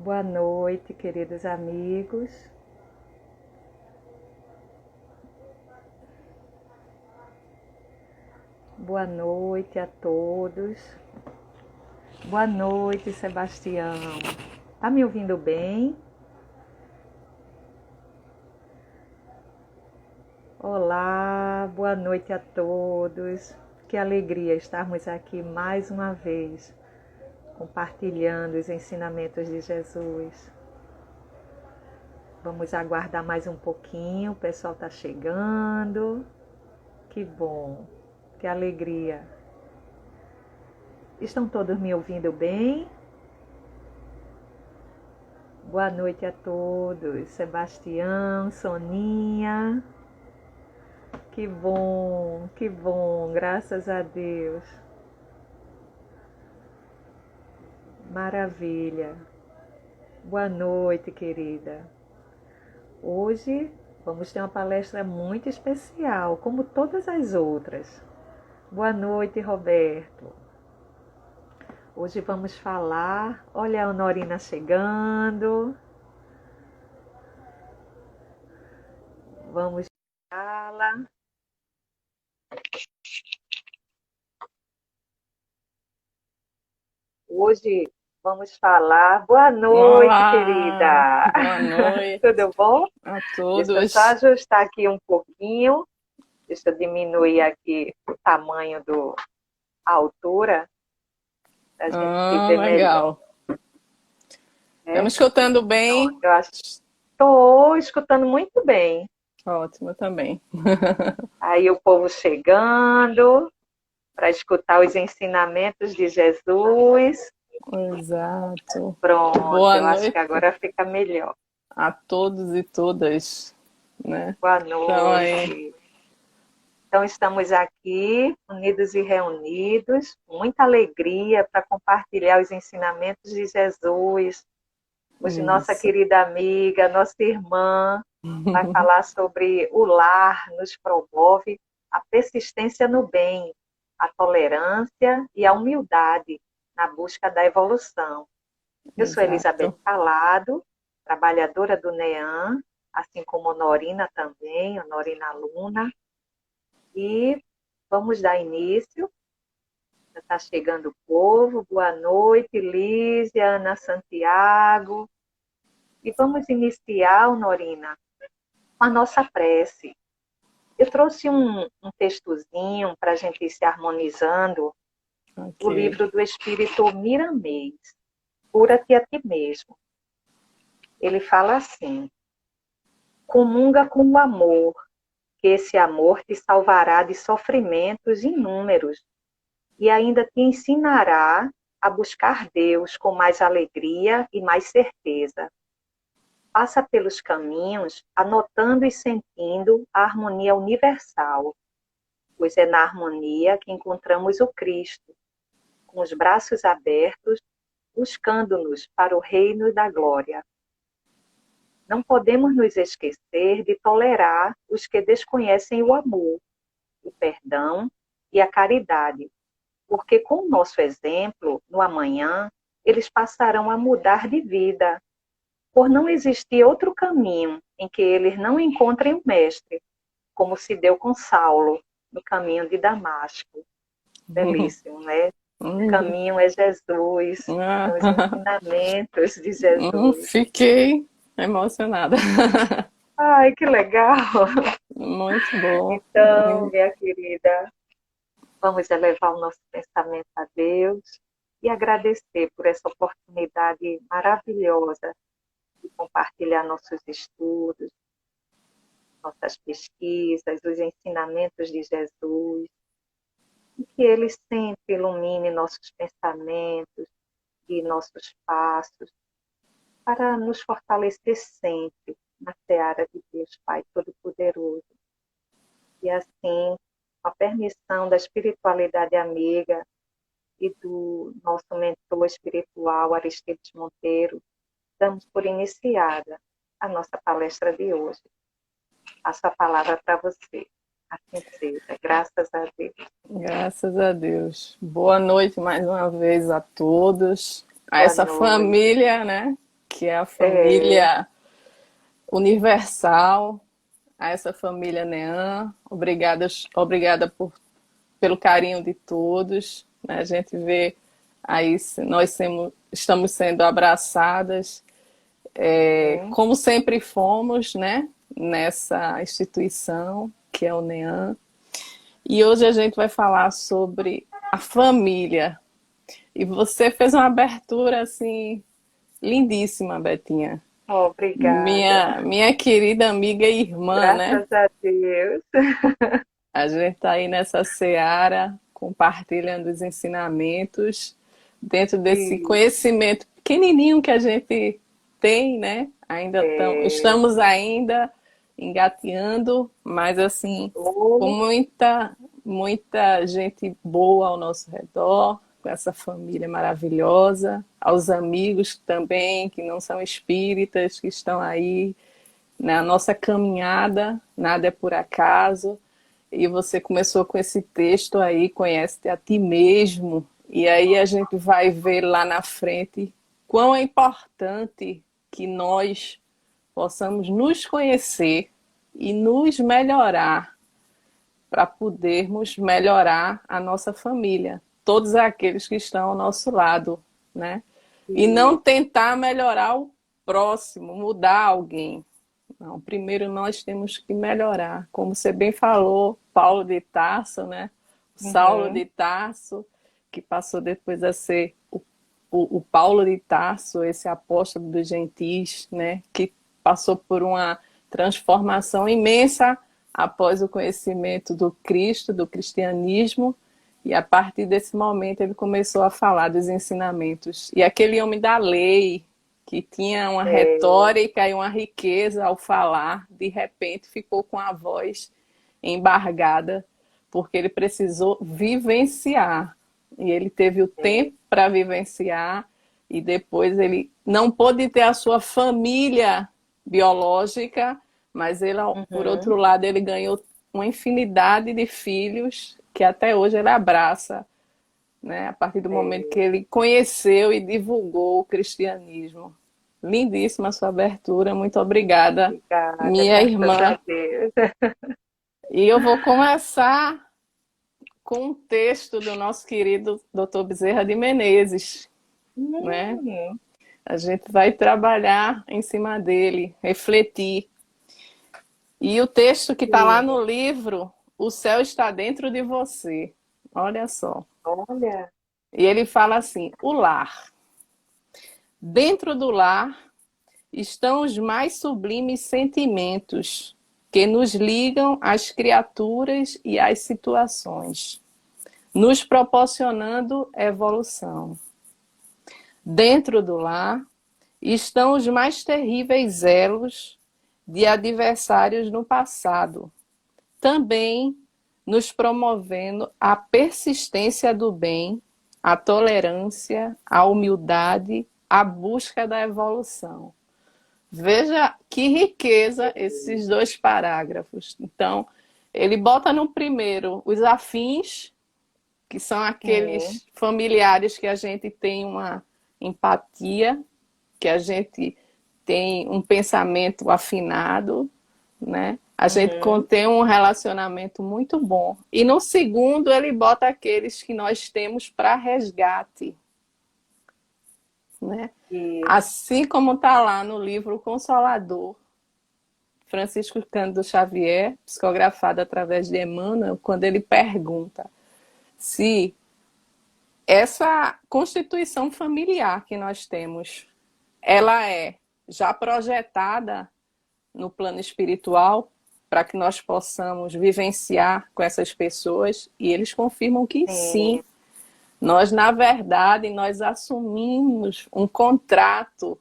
Boa noite, queridos amigos. Boa noite a todos. Boa noite, Sebastião. Tá me ouvindo bem? Olá, boa noite a todos. Que alegria estarmos aqui mais uma vez, compartilhando os ensinamentos de Jesus. Vamos aguardar mais um pouquinho, o pessoal está chegando. Que bom, que alegria. Estão todos me ouvindo bem? Boa noite a todos. Sebastião, Soninha. Que bom, graças a Deus. Maravilha. Boa noite, querida. Hoje vamos ter uma palestra muito especial, como todas as outras. Boa noite, Roberto. Hoje vamos falar... Olha a Honorina chegando. Vamos fala. Hoje vamos falar... Boa noite, Olá, querida. boa noite Tudo bom? a Deixa eu só todos. ajustar aqui um pouquinho. Deixa eu diminuir aqui o tamanho a altura, para a gente se ver melhor. Legal. Tá me Né? escutando Pronto, bem? eu acho que estou escutando muito bem. Ótimo também. Aí o povo chegando para escutar os ensinamentos de Jesus. Exato. Pronto, Boa eu acho que noite agora fica melhor. a todos e todas, né? Boa Então aí, noite. Então, estamos aqui, unidos e reunidos, com muita alegria para compartilhar os ensinamentos de Jesus. Hoje, nossa isso. querida amiga, nossa irmã, vai falar sobre o lar nos promove a persistência no bem, a tolerância e a humildade na busca da evolução. Eu sou Elizabeth Exato. Calado, trabalhadora do NEAM, assim como Honorina também, Honorina aluna, e vamos dar início. Já está chegando o povo. Boa noite, Lígia, Ana Santiago. E vamos iniciar, Honorina, com a nossa prece. Eu trouxe um textozinho para a gente ir se harmonizando, Ok. o livro do Espírito Miramês, Cura-te a ti mesmo. Ele fala assim: comunga com o amor, que esse amor te salvará de sofrimentos inúmeros e ainda te ensinará a buscar Deus com mais alegria e mais certeza. Passa pelos caminhos, anotando e sentindo a harmonia universal, pois é na harmonia que encontramos o Cristo, com os braços abertos, buscando-nos para o reino da glória. Não podemos nos esquecer de tolerar os que desconhecem o amor, o perdão e a caridade, porque com o nosso exemplo, no amanhã, eles passarão a mudar de vida, por não existir outro caminho em que eles não encontrem o Mestre, como se deu com Saulo, no caminho de Damasco. Belíssimo, né? O caminho é Jesus, são os ensinamentos de Jesus. Fiquei emocionada. Ai, que legal! Muito bom. Então, minha querida, vamos elevar o nosso pensamento a Deus e agradecer por essa oportunidade maravilhosa de compartilhar nossos estudos, nossas pesquisas, os ensinamentos de Jesus, e que Ele sempre ilumine nossos pensamentos e nossos passos para nos fortalecer sempre na seara de Deus Pai Todo-Poderoso. E assim, com a permissão da espiritualidade amiga e do nosso mentor espiritual, Aristides Monteiro, damos por iniciada a nossa palestra de hoje. Passo a palavra para você. Assim seja, graças a Deus. Graças a Deus. Boa noite mais uma vez a todos, a Boa essa noite. família, né? que é a É, família universal, a essa família Nean. Obrigada pelo carinho de todos. Né? A gente vê aí estamos sendo abraçadas, sim. como sempre fomos, né? Nessa instituição que é o Nean. E hoje a gente vai falar sobre a família. E você fez uma abertura assim lindíssima, Betinha. Obrigada. Minha querida amiga e irmã, né? Graças a Deus. A gente está aí nessa seara, compartilhando os ensinamentos, dentro desse E, conhecimento pequenininho que a gente tem, né? é, Estamos ainda engateando, mas assim, com oh, muita gente boa ao nosso redor, com essa família maravilhosa, aos amigos também, que não são espíritas, que estão aí na nossa caminhada, nada é por acaso. E você começou com esse texto aí, conhece-te a ti mesmo, e aí a gente vai ver lá na frente quão é importante que nós possamos nos conhecer e nos melhorar para podermos melhorar a nossa família, todos aqueles que estão ao nosso lado, né? E não e, tentar melhorar o próximo, mudar alguém. Não, primeiro nós temos que melhorar. Como você bem falou, Paulo de Tarso, né? Saulo uhum, de Tarso, que passou depois a ser o Paulo de Tarso, esse apóstolo dos gentis, né? Que passou por uma transformação imensa após o conhecimento do Cristo, do cristianismo, e a partir desse momento ele começou a falar dos ensinamentos. E aquele homem da lei, que tinha uma é, retórica e uma riqueza ao falar, de repente ficou com a voz embargada, porque ele precisou vivenciar. E ele teve o é, tempo para vivenciar, e depois ele não pôde ter a sua família biológica, mas ele, por outro uhum, lado, ele ganhou uma infinidade de filhos que até hoje ele abraça, né? A partir do momento que é, ele conheceu e divulgou o cristianismo. Lindíssima a sua abertura, muito obrigada, obrigada, minha graças a irmã. Deus. E eu vou começar com um texto do nosso querido Dr. Bezerra de Menezes, né? Hum, A gente vai trabalhar em cima dele, refletir. E o texto que está lá sim, no livro, O Céu Está Dentro de Você. Olha só. olha, E ele fala assim: o lar. Dentro do lar estão os mais sublimes sentimentos que nos ligam às criaturas e às situações, nos proporcionando evolução. Dentro do lar estão os mais terríveis elos de adversários no passado, também nos promovendo a persistência do bem, a tolerância, a humildade, a busca da evolução. Veja que riqueza esses dois parágrafos. Então, ele bota no primeiro os afins, que são sim, aqueles familiares que a gente tem uma empatia, que a gente tem um pensamento afinado, né? A gente uhum, contém um relacionamento muito bom. E no segundo, ele bota aqueles que nós temos para resgate, né? e, Assim como está lá no livro Consolador, Francisco Cândido Xavier, psicografado através de Emmanuel, quando ele pergunta se essa constituição familiar que nós temos, ela é já projetada no plano espiritual para que nós possamos vivenciar com essas pessoas, e eles confirmam que sim. sim, Nós, na verdade, nós assumimos um contrato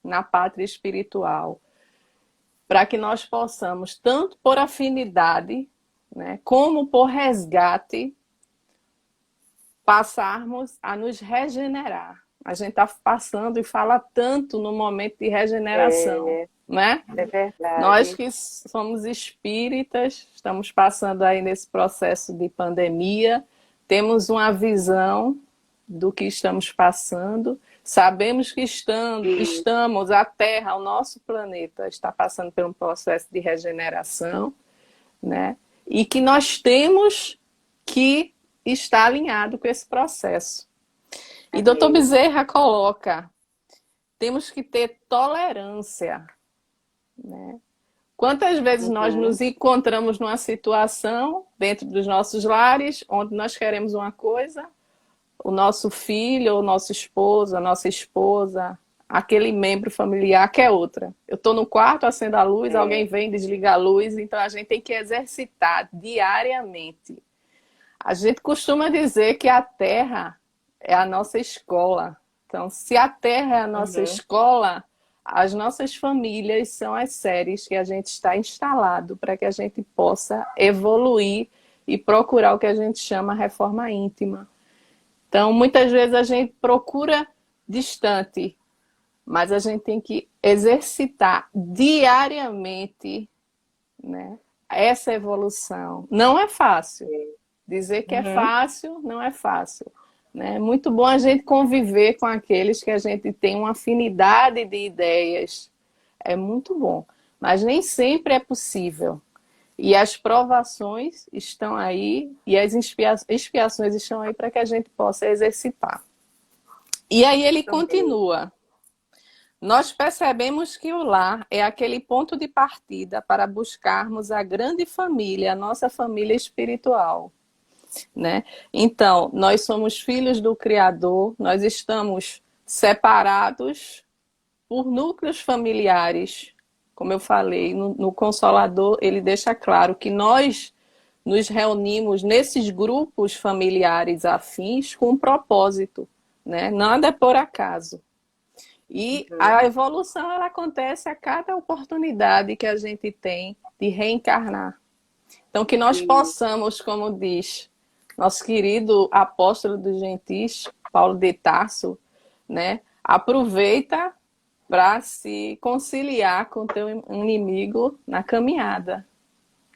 na pátria espiritual para que nós possamos, tanto por afinidade, né, como por resgate, passarmos a nos regenerar. A gente está passando e fala tanto no momento de regeneração, é, né? é Nós verdade. que somos espíritas, estamos passando aí nesse processo de pandemia, temos uma visão do que estamos passando, Sabemos que estamos, a Terra, o nosso planeta, está passando por um processo de regeneração, né? E que nós temos que estar alinhado com esse processo. E Dr. Bezerra coloca, temos que ter tolerância, né? Quantas vezes nós nos encontramos numa situação dentro dos nossos lares, onde nós queremos uma coisa, o nosso filho, o nosso esposo, a nossa esposa, aquele membro familiar quer outra. Eu estou no quarto, acendo a luz, alguém vem, desliga a luz, então a gente tem que exercitar diariamente. A gente costuma dizer que a Terra é a nossa escola. Então, se a Terra é a nossa escola, as nossas famílias são as séries que a gente está instalado para que a gente possa evoluir e procurar o que a gente chama reforma íntima. Então, muitas vezes a gente procura distante, mas a gente tem que exercitar diariamente, né, essa evolução. Não é fácil. Dizer que é fácil, não é fácil. É muito bom a gente conviver com aqueles que a gente tem uma afinidade de ideias. É muito bom. Mas nem sempre é possível. E as provações estão aí e as expiações estão aí para que a gente possa exercitar. E aí ele continua. Nós percebemos que o lar é aquele ponto de partida para buscarmos a grande família, a nossa família espiritual. Né? Então, nós somos filhos do Criador, nós estamos separados por núcleos familiares. Como eu falei, no Consolador, ele deixa claro que nós nos reunimos nesses grupos familiares afins com um propósito, né? Nada é por acaso. E a evolução ela acontece a cada oportunidade que a gente tem de reencarnar. Então, que nós possamos, como diz nosso querido apóstolo dos gentis, Paulo de Tarso, né? Aproveita para se conciliar com o teu inimigo na caminhada,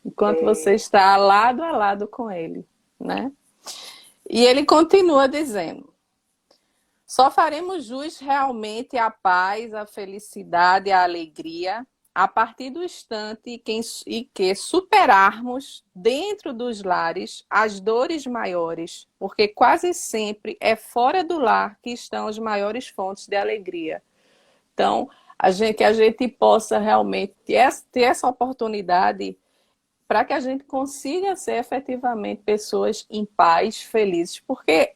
enquanto você está lado a lado com ele, né? E ele continua dizendo: só faremos jus realmente à paz, à felicidade, à alegria a partir do instante em que superarmos dentro dos lares as dores maiores, porque quase sempre é fora do lar que estão as maiores fontes de alegria. Então, que a gente possa realmente ter essa oportunidade para que a gente consiga ser efetivamente pessoas em paz, felizes, porque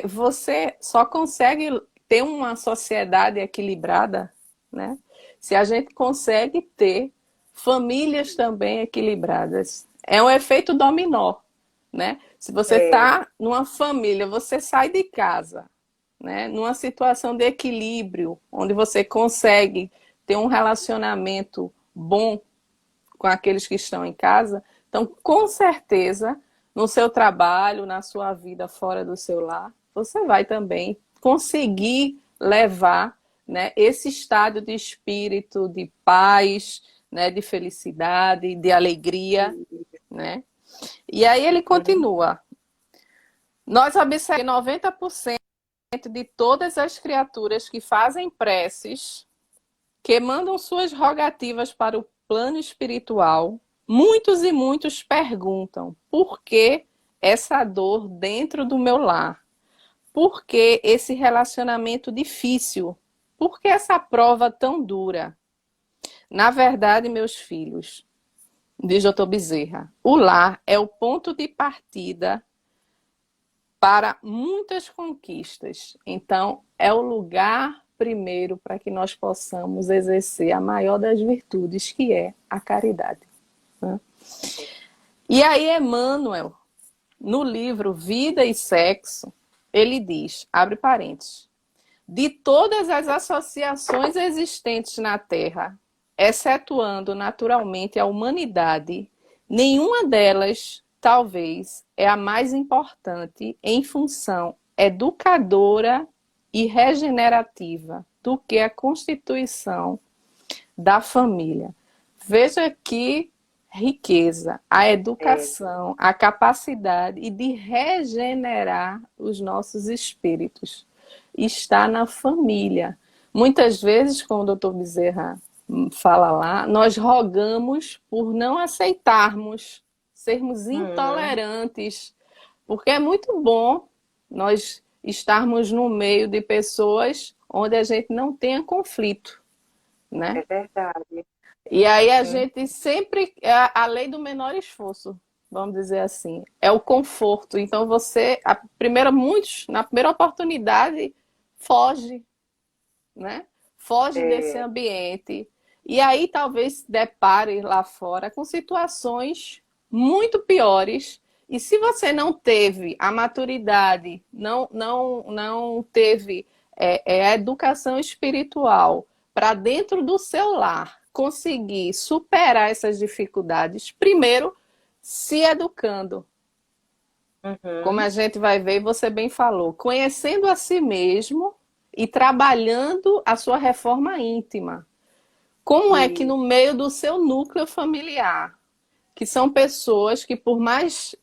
você só consegue ter uma sociedade equilibrada, né? Se a gente consegue ter famílias também equilibradas. É um efeito dominó, né? Se você está numa família, você sai de casa, né? Numa situação de equilíbrio, onde você consegue ter um relacionamento bom com aqueles que estão em casa, então, com certeza, no seu trabalho, na sua vida fora do seu lar, você vai também conseguir levar, né, esse estado de espírito, de paz, né, de felicidade, de alegria, né? E aí ele continua. Nós observamos que 90% de todas as criaturas que fazem preces, que mandam suas rogativas para o plano espiritual, muitos e muitos perguntam: por que essa dor dentro do meu lar? Por que esse relacionamento difícil? Por que essa prova tão dura? Na verdade, meus filhos, diz Dr. Bezerra, o lar é o ponto de partida para muitas conquistas. Então, é o lugar primeiro para que nós possamos exercer a maior das virtudes, que é a caridade. Né? E aí, Emmanuel, no livro Vida e Sexo, ele diz, abre parênteses, de todas as associações existentes na Terra, excetuando naturalmente a humanidade, nenhuma delas, talvez, é a mais importante em função educadora e regenerativa do que a constituição da família. Veja que riqueza, a educação, a capacidade de regenerar os nossos espíritos. está na família. Muitas vezes, como o doutor Bezerra fala lá, nós rogamos por não aceitarmos, sermos intolerantes, porque é muito bom nós estarmos no meio de pessoas onde a gente não tenha conflito, né? É verdade. E aí a gente sempre, é a lei do menor esforço, vamos dizer assim, é o conforto. Então você, na primeira oportunidade, foge, né? Foge desse ambiente. E aí talvez se depare lá fora com situações muito piores. E se você não teve a maturidade, não teve a educação espiritual para dentro do seu lar conseguir superar essas dificuldades, primeiro se educando. Como a gente vai ver, você bem falou, conhecendo a si mesmo e trabalhando a sua reforma íntima. Como é que no meio do seu núcleo familiar, que são pessoas que por mais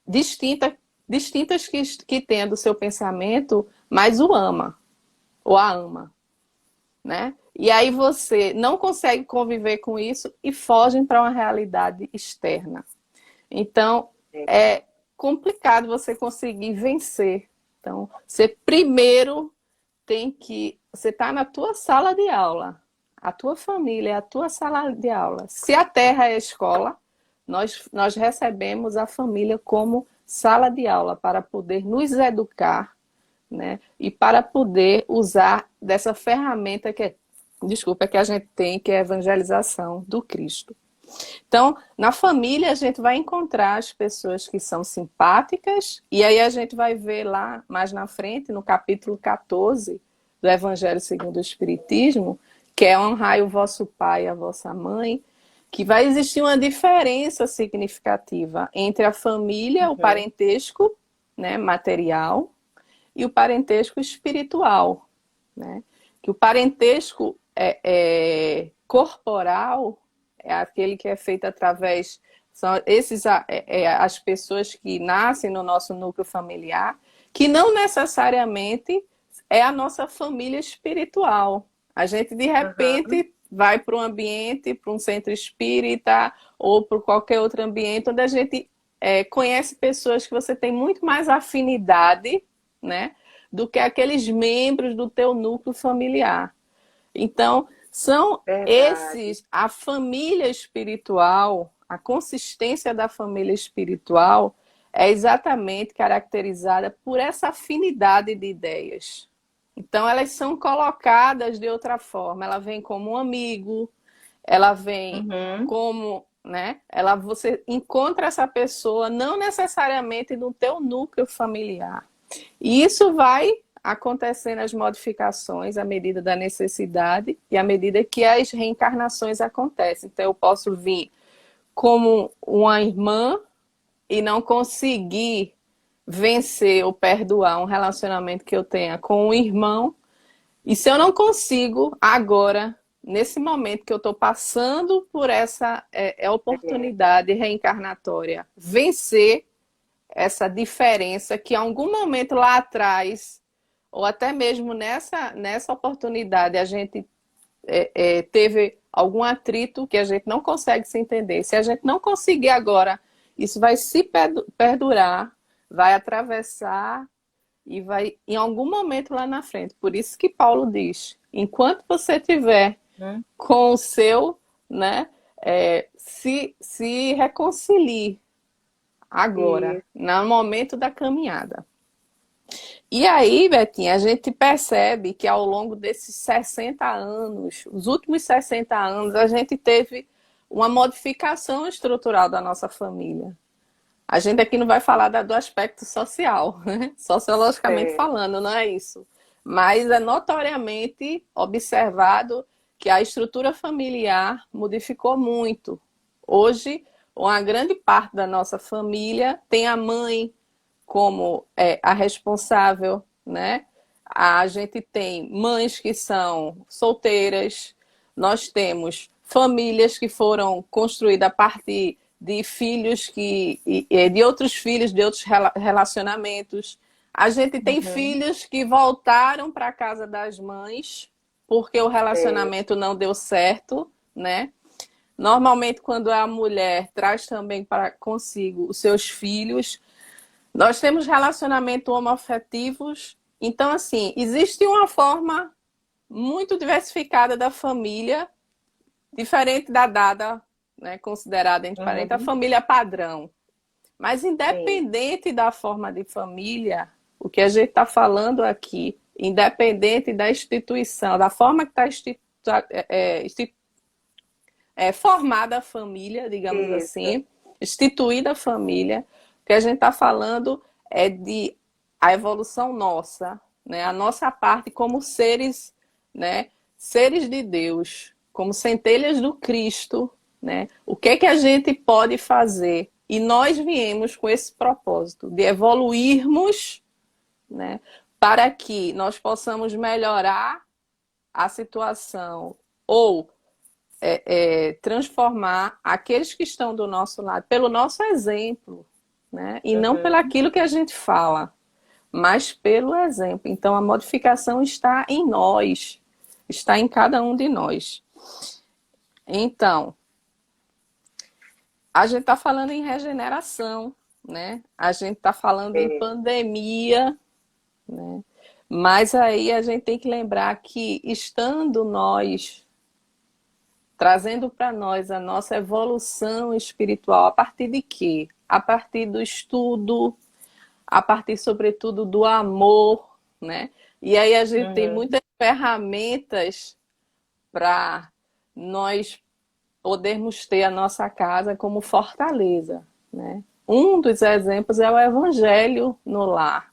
distintas que tenham do seu pensamento, mas o ama, ou a ama, né? E aí você não consegue conviver com isso e fogem para uma realidade externa. Então, é complicado você conseguir vencer. Então, você primeiro tem que... Você está na tua sala de aula. A tua família é a tua sala de aula. Se a terra é a escola, nós recebemos a família como sala de aula para poder nos educar, né? E para poder usar dessa ferramenta que a gente tem, que é a evangelização do Cristo. Então, na família, a gente vai encontrar as pessoas que são simpáticas, e aí a gente vai ver lá, mais na frente, no capítulo 14 do Evangelho segundo o Espiritismo, que é honrai o vosso pai e a vossa mãe, que vai existir uma diferença significativa entre a família, o parentesco, né, material, e o parentesco espiritual, né? Que o parentesco corporal é aquele que é feito através... São as pessoas que nascem no nosso núcleo familiar, que não necessariamente é a nossa família espiritual. A gente, de repente, vai para um ambiente, para um centro espírita, ou para qualquer outro ambiente, onde a gente conhece pessoas que você tem muito mais afinidade, né, do que aqueles membros do teu núcleo familiar. Então, são esses, a família espiritual, a consistência da família espiritual é exatamente caracterizada por essa afinidade de ideias. Então, elas são colocadas de outra forma. Ela vem como um amigo, ela vem como, né? Você encontra essa pessoa não necessariamente no teu núcleo familiar. E isso vai acontecendo as modificações à medida da necessidade e à medida que as reencarnações acontecem. Então, eu posso vir como uma irmã e não conseguir vencer ou perdoar um relacionamento que eu tenha com um irmão. E se eu não consigo agora, nesse momento que eu estou passando por essa oportunidade reencarnatória, vencer essa diferença que em algum momento lá atrás, ou até mesmo nessa oportunidade, a gente teve algum atrito que a gente não consegue se entender. Se a gente não conseguir agora, isso vai se perdurar, vai atravessar e vai em algum momento lá na frente. Por isso que Paulo diz, enquanto você tiver com o seu, né, se reconcilie agora, no momento da caminhada. E aí, Betinha, a gente percebe que ao longo desses 60 anos, os últimos 60 anos, a gente teve uma modificação estrutural da nossa família. A gente aqui não vai falar do aspecto social, né? Sociologicamente falando, não é isso. Mas é notoriamente observado que a estrutura familiar modificou muito. Hoje, uma grande parte da nossa família tem a mãe como a responsável, né? A gente tem mães que são solteiras, nós temos famílias que foram construídas a partir de filhos de outros filhos, de outros relacionamentos. A gente tem Uhum. filhos que voltaram para a casa das mães porque o É. relacionamento não deu certo, né? Normalmente, quando a mulher traz também para consigo os seus filhos, nós temos relacionamentos homoafetivos. Então, assim, existe uma forma muito diversificada da família, diferente da dada, né, considerada entre parentes, a Uhum. família padrão. Mas Sim. independente da forma de família, o que a gente está falando aqui, independente da instituição, da forma que está formada a família, digamos Isso. assim, instituída a família, o que a gente está falando é de a evolução nossa, né? A nossa parte como seres, né? Seres de Deus, como centelhas do Cristo, né? O que é que a gente pode fazer? E nós viemos com esse propósito de evoluirmos, né? Para que nós possamos melhorar a situação ou transformar aqueles que estão do nosso lado pelo nosso exemplo, né? E não pelo Uhum. aquilo que a gente fala, mas pelo exemplo. Então a modificação está em nós, está em cada um de nós. Então, a gente está falando em regeneração, né? A gente está falando em É. pandemia, né? Mas aí a gente tem que lembrar que estando nós trazendo para nós a nossa evolução espiritual a partir de quê? A partir do estudo, a partir, sobretudo, do amor, né? E aí a gente tem Uhum. muitas ferramentas para nós podermos ter a nossa casa como fortaleza, né? Um dos exemplos é o Evangelho no lar.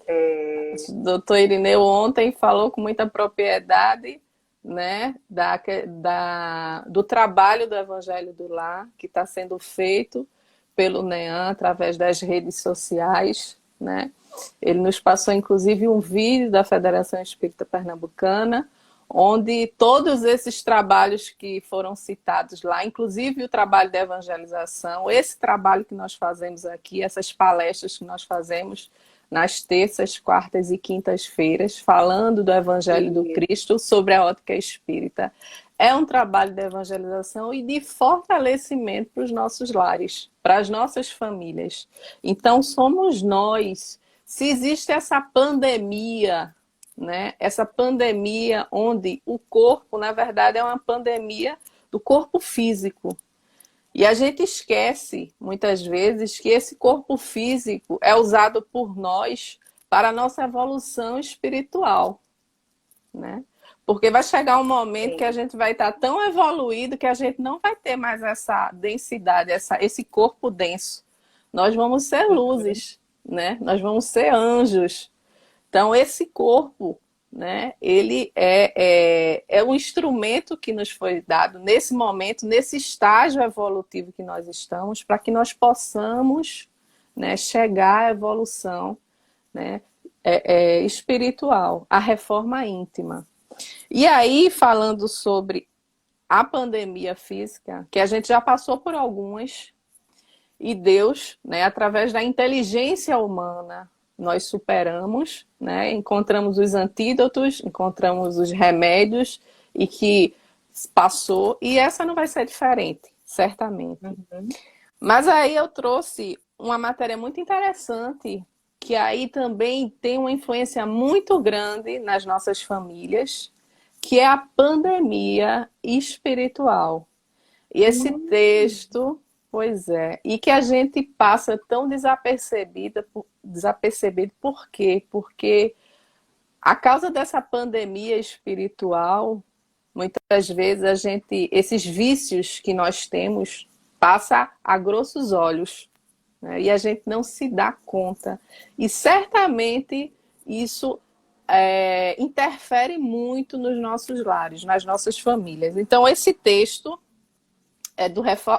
É. O doutor Irineu ontem falou com muita propriedade, né, do trabalho do Evangelho do Lar, que está sendo feito pelo NEAM através das redes sociais, né? Ele nos passou, inclusive, um vídeo da Federação Espírita Pernambucana, onde todos esses trabalhos que foram citados lá, inclusive o trabalho de evangelização, esse trabalho que nós fazemos aqui, essas palestras que nós fazemos nas terças, quartas e quintas-feiras, falando do Evangelho do Isso. Cristo sobre a ótica espírita. É um trabalho de evangelização e de fortalecimento para os nossos lares, para as nossas famílias. Então, somos nós. Se existe essa pandemia, né? Essa pandemia onde o corpo, na verdade, é uma pandemia do corpo físico. E a gente esquece, muitas vezes, que esse corpo físico é usado por nós para a nossa evolução espiritual, né? Porque vai chegar um momento que a Sim. gente vai estar tão evoluído que a gente não vai ter mais essa densidade, esse corpo denso. Nós vamos ser Uhum. luzes, né? Nós vamos ser anjos. Então, esse corpo, né, ele é um instrumento que nos foi dado nesse momento, nesse estágio evolutivo que nós estamos, para que nós possamos, né, chegar à evolução, né, espiritual, à reforma íntima. E aí, falando sobre a pandemia física, que a gente já passou por algumas, e Deus, né, através da inteligência humana, nós superamos, né, encontramos os antídotos, encontramos os remédios e que passou, e essa não vai ser diferente, certamente. Uhum. Mas aí eu trouxe uma matéria muito interessante, que aí também tem uma influência muito grande nas nossas famílias, que é a pandemia espiritual. E esse Uhum. texto, pois é, e que a gente passa tão desapercebido por quê? Porque a causa dessa pandemia espiritual, muitas vezes esses vícios que nós temos, passa a grossos olhos, né? E a gente não se dá conta. E certamente isso interfere muito nos nossos lares, nas nossas famílias. Então, esse texto é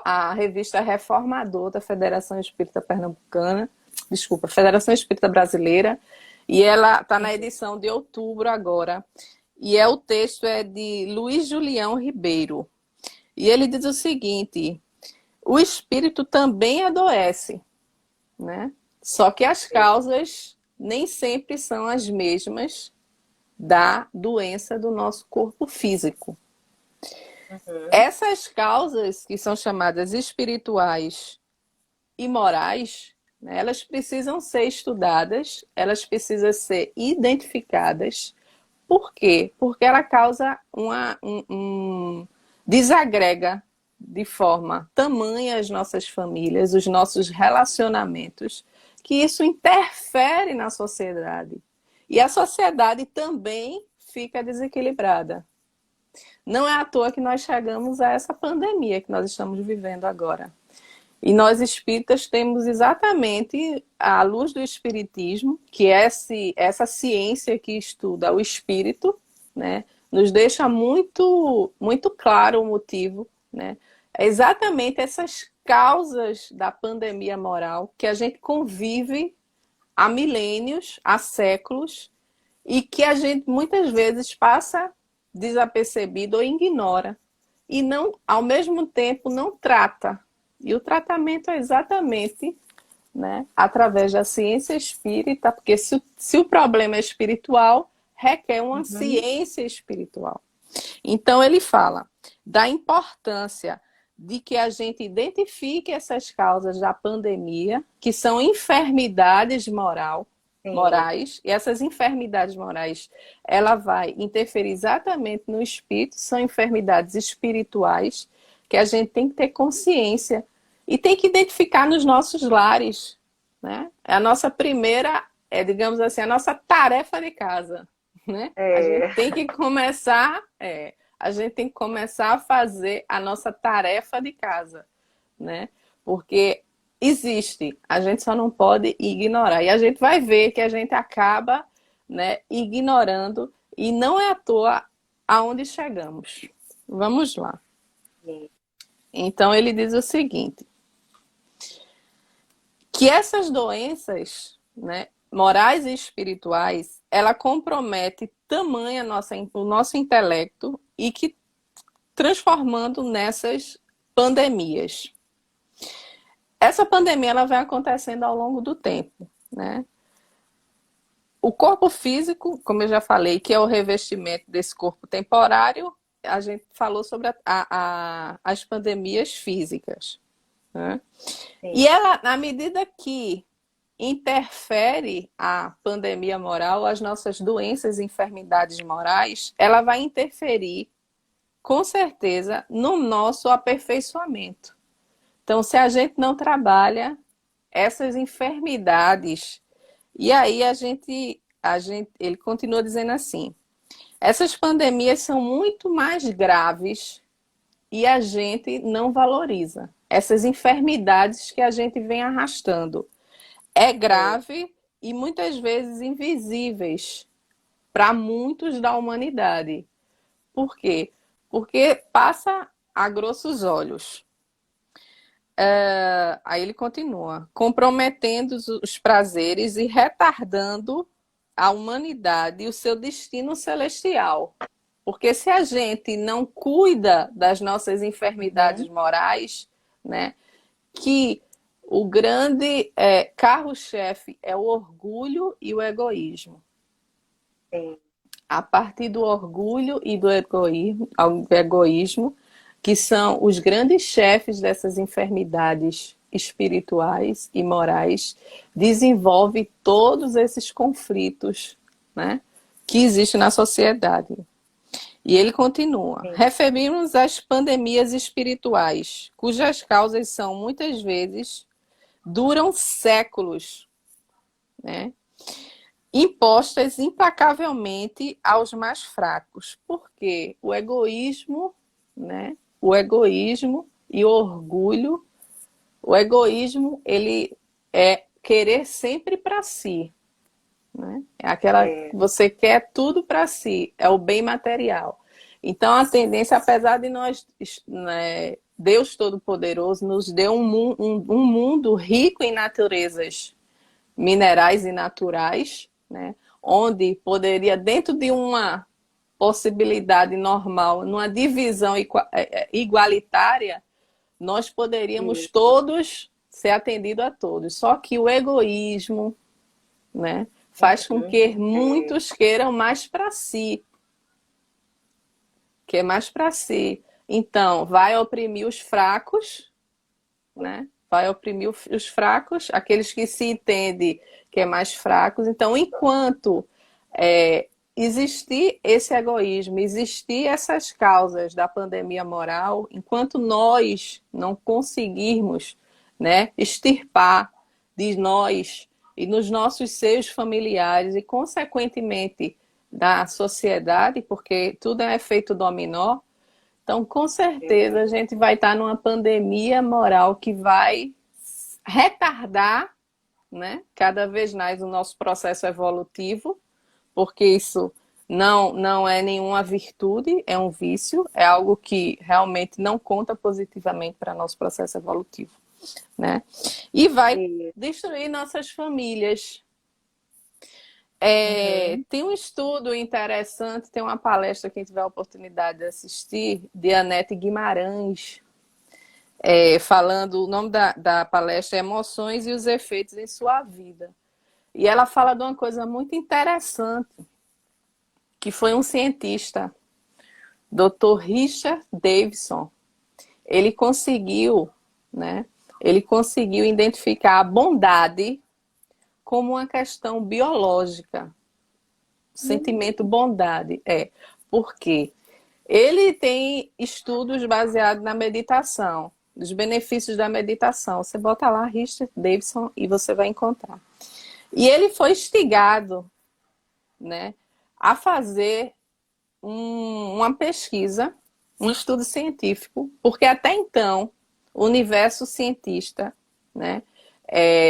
a revista Reformador da Federação Espírita Pernambucana, desculpa, Federação Espírita Brasileira, e ela está na edição de outubro agora. E o texto é de Luiz Julião Ribeiro. E ele diz o seguinte: o espírito também adoece, né? Só que as causas nem sempre são as mesmas da doença do nosso corpo físico. Essas causas, que são chamadas espirituais e morais, né, elas precisam ser estudadas, elas precisam ser identificadas. Por quê? Porque ela causa desagrega de forma tamanha as nossas famílias, os nossos relacionamentos, que isso interfere na sociedade. E a sociedade também fica desequilibrada. Não é à toa que nós chegamos a essa pandemia que nós estamos vivendo agora. E nós espíritas temos exatamente a luz do espiritismo, que é essa ciência que estuda o espírito, né? Nos deixa muito, muito claro o motivo, né? É exatamente essas causas da pandemia moral que a gente convive há milênios, há séculos, e que a gente muitas vezes passa desapercebido ou ignora. E não, ao mesmo tempo, não trata. E o tratamento é exatamente, né, através da ciência espírita, porque se o problema é espiritual, requer uma ciência espiritual. Então ele fala da importância de que a gente identifique essas causas da pandemia, que são enfermidades morais, e essas enfermidades morais, ela vai interferir exatamente no espírito, são enfermidades espirituais, que a gente tem que ter consciência e tem que identificar nos nossos lares, né? É a nossa primeira, digamos assim, a nossa tarefa de casa, né? A gente tem que começar, a gente tem que começar a fazer a nossa tarefa de casa, né? Porque existe, a gente só não pode ignorar. E a gente vai ver que a gente acaba, né, ignorando, e não é à toa aonde chegamos. Vamos lá. Então ele diz o seguinte, que essas doenças, né, morais e espirituais, ela compromete tamanho o nosso intelecto e que transformando nessas pandemias. Essa pandemia ela vem acontecendo ao longo do tempo, né? O corpo físico, como eu já falei, que é o revestimento desse corpo temporário, a gente falou sobre as pandemias físicas, né? E ela, na medida que interfere a pandemia moral, as nossas doenças e enfermidades morais, ela vai interferir, com certeza, no nosso aperfeiçoamento. Então, se a gente não trabalha essas enfermidades, e aí ele continua dizendo assim, essas pandemias são muito mais graves e a gente não valoriza. Essas enfermidades que a gente vem arrastando. É grave e muitas vezes invisíveis para muitos da humanidade. Por quê? Porque passa a grossos olhos. Aí ele continua, comprometendo os prazeres e retardando a humanidade e o seu destino celestial. Porque se a gente não cuida das nossas enfermidades morais, né, que o grande carro-chefe é o orgulho e o egoísmo. A partir do orgulho e do egoísmo, que são os grandes chefes dessas enfermidades espirituais e morais, desenvolve todos esses conflitos, né, que existem na sociedade. E ele continua, referimos às pandemias espirituais, cujas causas são, muitas vezes, duram séculos, né, impostas implacavelmente aos mais fracos. Porque o egoísmo, né, o egoísmo e o orgulho, o egoísmo, ele é querer sempre para si, né? É aquela você quer tudo para si, é o bem material. Então a tendência, apesar de nós, né, Deus Todo-Poderoso nos deu um mundo rico em naturezas minerais e naturais, né, onde poderia, dentro de uma possibilidade normal, numa divisão igualitária, nós poderíamos todos ser atendidos a todos. Só que o egoísmo, né, faz com que muitos queiram mais para si. Que é mais para si. Então, vai oprimir os fracos, né? Vai oprimir os fracos, aqueles que se entendem que é mais fracos. Então, enquanto existir esse egoísmo, existir essas causas da pandemia moral, enquanto nós não conseguirmos, né, extirpar de nós e nos nossos seios familiares e, consequentemente, da sociedade, porque tudo é efeito dominó, então, com certeza, a gente vai estar numa pandemia moral que vai retardar, né, cada vez mais o nosso processo evolutivo, porque isso não é nenhuma virtude, é um vício, é algo que realmente não conta positivamente para nosso processo evolutivo, né? E vai destruir nossas famílias. Tem um estudo interessante, tem uma palestra, quem tiver a oportunidade de assistir, de Anete Guimarães, falando, o nome da palestra é Emoções e os Efeitos em Sua Vida. E ela fala de uma coisa muito interessante, que foi um cientista, Dr. Richard Davidson. Ele conseguiu, né? Ele conseguiu identificar a bondade como uma questão biológica. Sentimento bondade. Porque ele tem estudos baseados na meditação, dos benefícios da meditação. Você bota lá Richard Davidson e você vai encontrar. E ele foi instigado, né, a fazer uma pesquisa, um estudo científico, porque até então o universo cientista, né,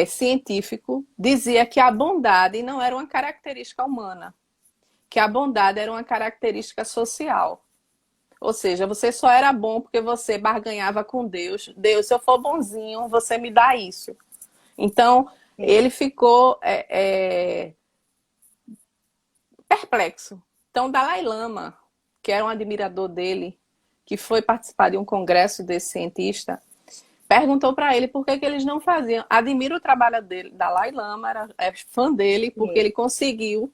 científico, dizia que a bondade não era uma característica humana, que a bondade era uma característica social. Ou seja, você só era bom porque você barganhava com Deus. Deus, se eu for bonzinho, você me dá isso. Então, ele ficou perplexo. Então, Dalai Lama, que era um admirador dele, que foi participar de um congresso desse cientista, perguntou para ele por que eles não faziam. Admira o trabalho dele. Dalai Lama é fã dele porque ele conseguiu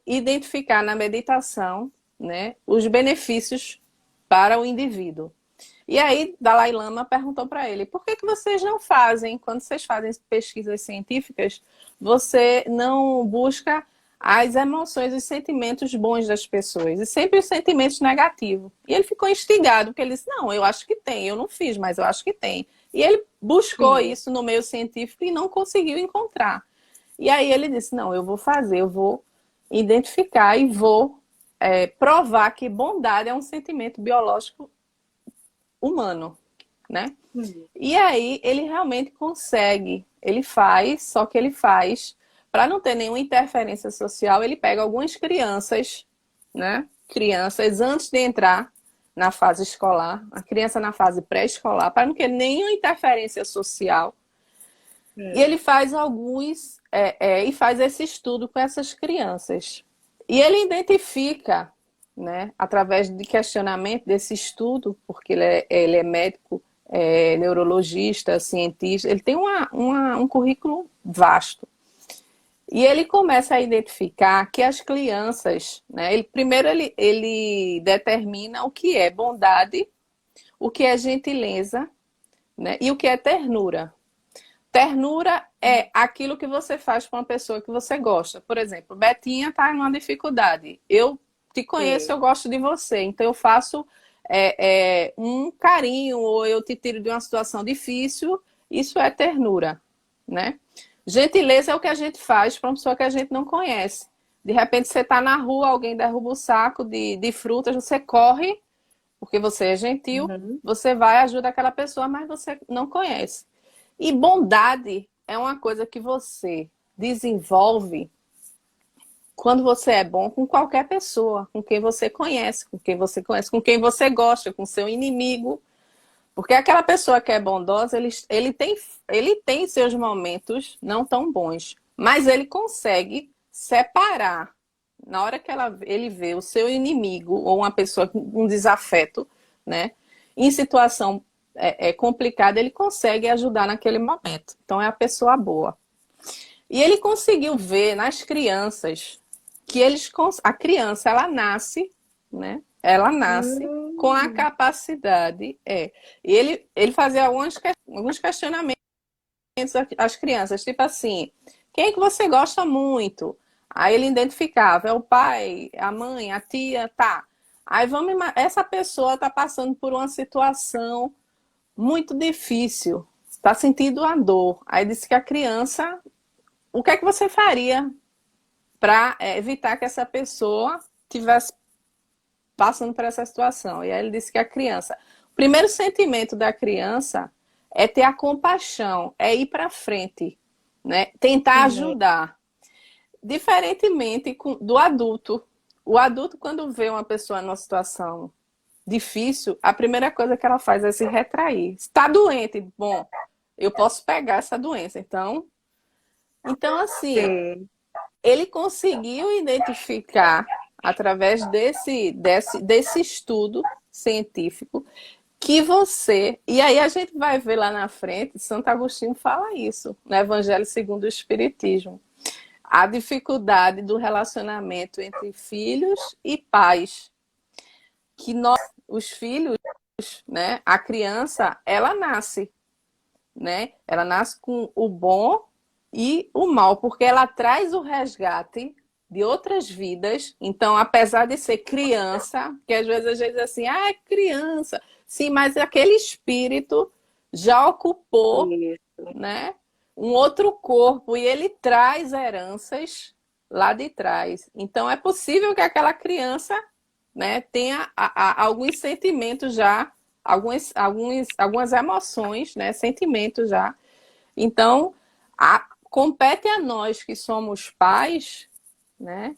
identificar na meditação, né, os benefícios para o indivíduo. E aí, Dalai Lama perguntou para ele, por que vocês não fazem, quando vocês fazem pesquisas científicas, você não busca as emoções, os sentimentos bons das pessoas, e sempre os sentimentos negativos. E ele ficou instigado, porque ele disse, não, eu acho que tem, eu não fiz, mas eu acho que tem. E ele buscou isso no meio científico e não conseguiu encontrar. E aí ele disse, não, eu vou fazer, eu vou identificar e vou provar que bondade é um sentimento biológico humano, né? E aí ele realmente consegue, ele faz, só que ele faz, para não ter nenhuma interferência social, ele pega algumas crianças, né? Crianças antes de entrar na fase escolar, a criança na fase pré-escolar, para não ter nenhuma interferência social. E ele faz e faz esse estudo com essas crianças. E ele identifica, né, através de questionamento desse estudo, porque ele é médico, neurologista, cientista, ele tem um currículo vasto. E ele começa a identificar que as crianças, né, primeiro ele determina o que é bondade, o que é gentileza, né, e o que é ternura. Ternura é aquilo que você faz para uma pessoa que você gosta. Por exemplo, Betinha está em uma dificuldade. Eu te conheço, eu gosto de você. Então, eu faço um carinho ou eu te tiro de uma situação difícil. Isso é ternura, né? Gentileza é o que a gente faz para uma pessoa que a gente não conhece. De repente, você está na rua, alguém derruba o saco de frutas, você corre, porque você é gentil, você vai, ajuda aquela pessoa, mas você não conhece. E bondade é uma coisa que você desenvolve quando você é bom com qualquer pessoa, com quem você conhece, com quem você gosta, com seu inimigo. Porque aquela pessoa que é bondosa, ele tem seus momentos não tão bons, mas ele consegue separar. Na hora que ele vê o seu inimigo ou uma pessoa com um desafeto, né, em situação complicada, ele consegue ajudar naquele momento. Então, é a pessoa boa. E ele conseguiu ver nas crianças que a criança, ela nasce, né? Ela nasce com a Hum, capacidade, E ele fazia alguns questionamentos às crianças, tipo assim, quem é que você gosta muito? Aí ele identificava, é o pai, a mãe, a tia, tá. Aí essa pessoa está passando por uma situação muito difícil, está sentindo a dor. Aí disse que a criança, o que é que você faria para evitar que essa pessoa tivesse passando por essa situação? E aí ele disse que a criança, o primeiro sentimento da criança é ter a compaixão, é ir para frente, né? Tentar sim, ajudar. Diferentemente do adulto. O adulto, quando vê uma pessoa numa situação difícil, a primeira coisa que ela faz é se retrair. Está doente, bom, eu posso pegar essa doença. Então assim, sim. ele conseguiu identificar, através desse estudo científico, que você. E aí a gente vai ver lá na frente, Santo Agostinho fala isso, no Evangelho segundo o Espiritismo. A dificuldade do relacionamento entre filhos e pais. Que nós, os filhos, né, a criança, ela nasce, né? Ela nasce com o bom e o mal, porque ela traz o resgate de outras vidas. Então, apesar de ser criança, que às vezes a gente diz assim, ah, é criança. Sim, mas aquele espírito já ocupou, Isso. né, um outro corpo e ele traz heranças lá de trás. Então, é possível que aquela criança, né, tenha alguns sentimentos já, algumas emoções, né, sentimentos já. Então, compete a nós que somos pais, né,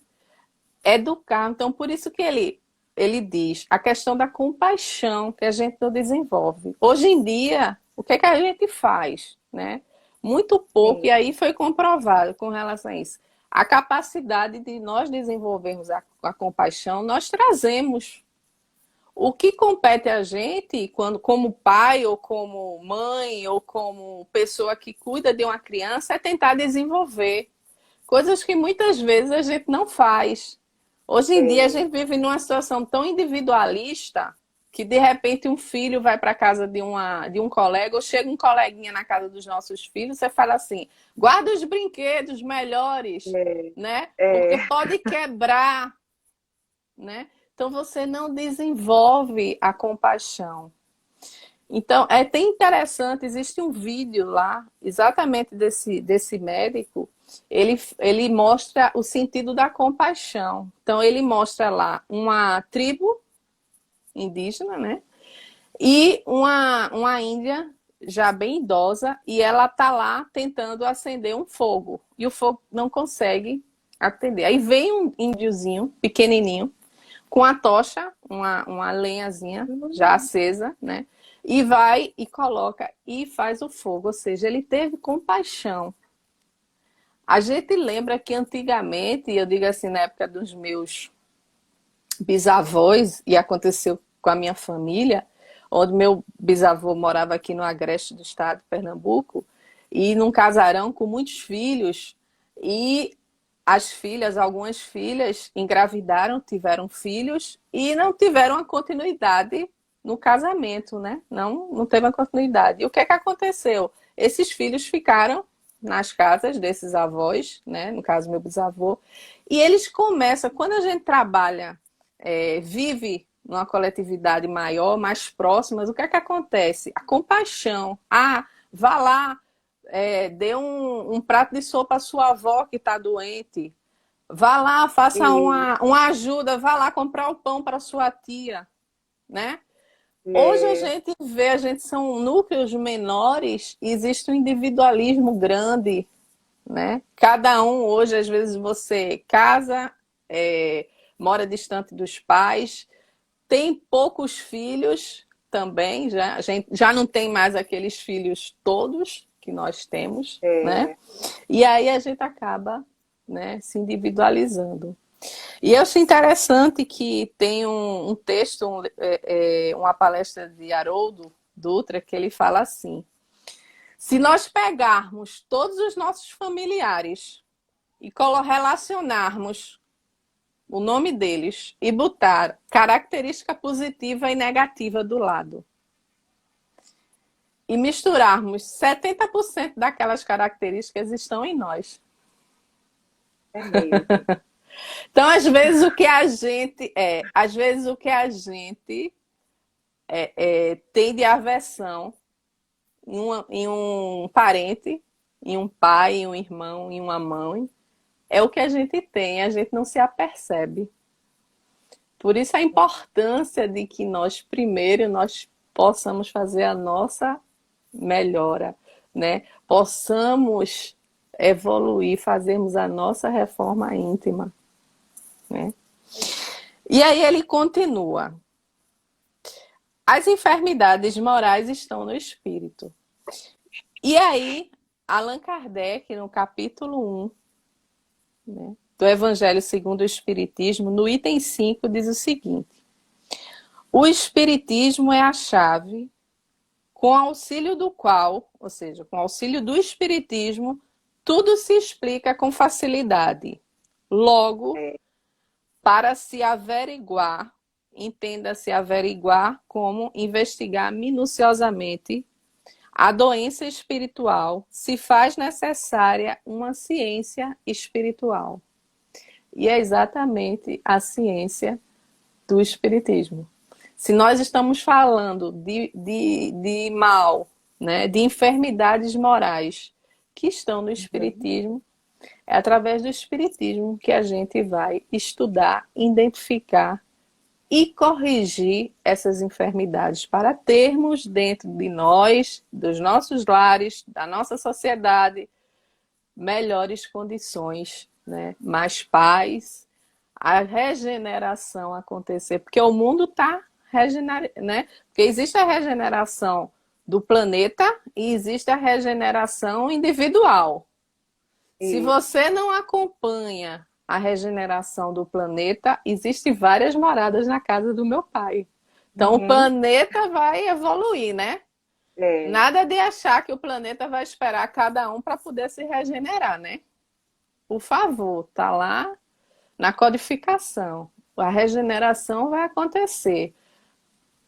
educar. Então, por isso que ele diz a questão da compaixão que a gente não desenvolve. Hoje em dia, o que é que a gente faz, né? Muito pouco, Sim. e aí foi comprovado com relação a isso. A capacidade de nós desenvolvermos a compaixão, nós trazemos. O que compete a gente, quando, como pai, ou como mãe, ou como pessoa que cuida de uma criança, é tentar desenvolver coisas que muitas vezes a gente não faz. Hoje em dia a É, gente vive numa situação tão individualista que de repente um filho vai para a casa de um colega, ou chega um coleguinha na casa dos nossos filhos, você fala assim, guarda os brinquedos melhores, é, né? Porque é, pode quebrar, né? Então você não desenvolve a compaixão. Então, é até interessante, existe um vídeo lá, exatamente desse médico, ele mostra o sentido da compaixão. Então, ele mostra lá uma tribo indígena, né? E uma índia já bem idosa, e ela tá lá tentando acender um fogo. E o fogo não consegue atender. Aí vem um índiozinho, pequenininho, com a tocha, uma lenhazinha já acesa, né? E vai e coloca e faz o fogo. Ou seja, ele teve compaixão. A gente lembra que antigamente, eu digo assim, na época dos meus bisavós, e aconteceu com a minha família, onde meu bisavô morava aqui no agreste do estado de Pernambuco, e num casarão com muitos filhos, e as filhas, algumas filhas engravidaram, tiveram filhos e não tiveram a continuidade no casamento, né? Não teve a continuidade. E o que é que aconteceu? Esses filhos ficaram nas casas desses avós, né? No caso, meu bisavô, e eles começam, quando a gente trabalha, vive numa coletividade maior, mais próximas, o que é que acontece? A compaixão. Ah, vá lá, dê um prato de sopa à sua avó que está doente. Vá lá, faça e, uma ajuda, vá lá comprar o pão para sua tia, né? Hoje a é, gente vê, a gente são núcleos menores, e existe um individualismo grande, né? Cada um hoje, às vezes você casa, mora distante dos pais, tem poucos filhos também, já, a gente já não tem mais aqueles filhos todos que nós temos, né? é, E aí a gente acaba, né, se individualizando. E eu acho interessante que tem um texto, uma palestra de Haroldo Dutra, que ele fala assim: Se nós pegarmos todos os nossos familiares e relacionarmos o nome deles e botar característica positiva e negativa do lado, e misturarmos 70% daquelas características estão em nós. É mesmo. Então, às vezes o que a gente tem de aversão em um parente, em um pai, em um irmão, em uma mãe, é o que a gente tem, a gente não se apercebe. Por isso a importância de que nós possamos fazer a nossa melhora, né? Possamos evoluir, fazermos a nossa reforma íntima, né? E aí ele continua. As enfermidades morais estão no espírito. E aí, Allan Kardec, no capítulo 1, né, do Evangelho segundo o Espiritismo, no item 5, diz o seguinte: o Espiritismo é a chave com auxílio do qual, ou seja, com auxílio do Espiritismo, tudo se explica com facilidade. Logo, para se averiguar, entenda-se averiguar como investigar minuciosamente a doença espiritual, se faz necessária uma ciência espiritual. E é exatamente a ciência do Espiritismo. Se nós estamos falando de mal, né, de enfermidades morais que estão no Espiritismo, é através do Espiritismo que a gente vai estudar, identificar e corrigir essas enfermidades para termos dentro de nós, dos nossos lares, da nossa sociedade, melhores condições, né? Mais paz, a regeneração acontecer, porque o mundo está regenerando, né? Porque existe a regeneração do planeta e existe a regeneração individual. Se você não acompanha a regeneração do planeta, existem várias moradas na casa do meu pai. Então, o planeta vai evoluir, né? Nada de achar que o planeta vai esperar cada um para poder se regenerar, né? Por favor, tá lá na codificação. A regeneração vai acontecer,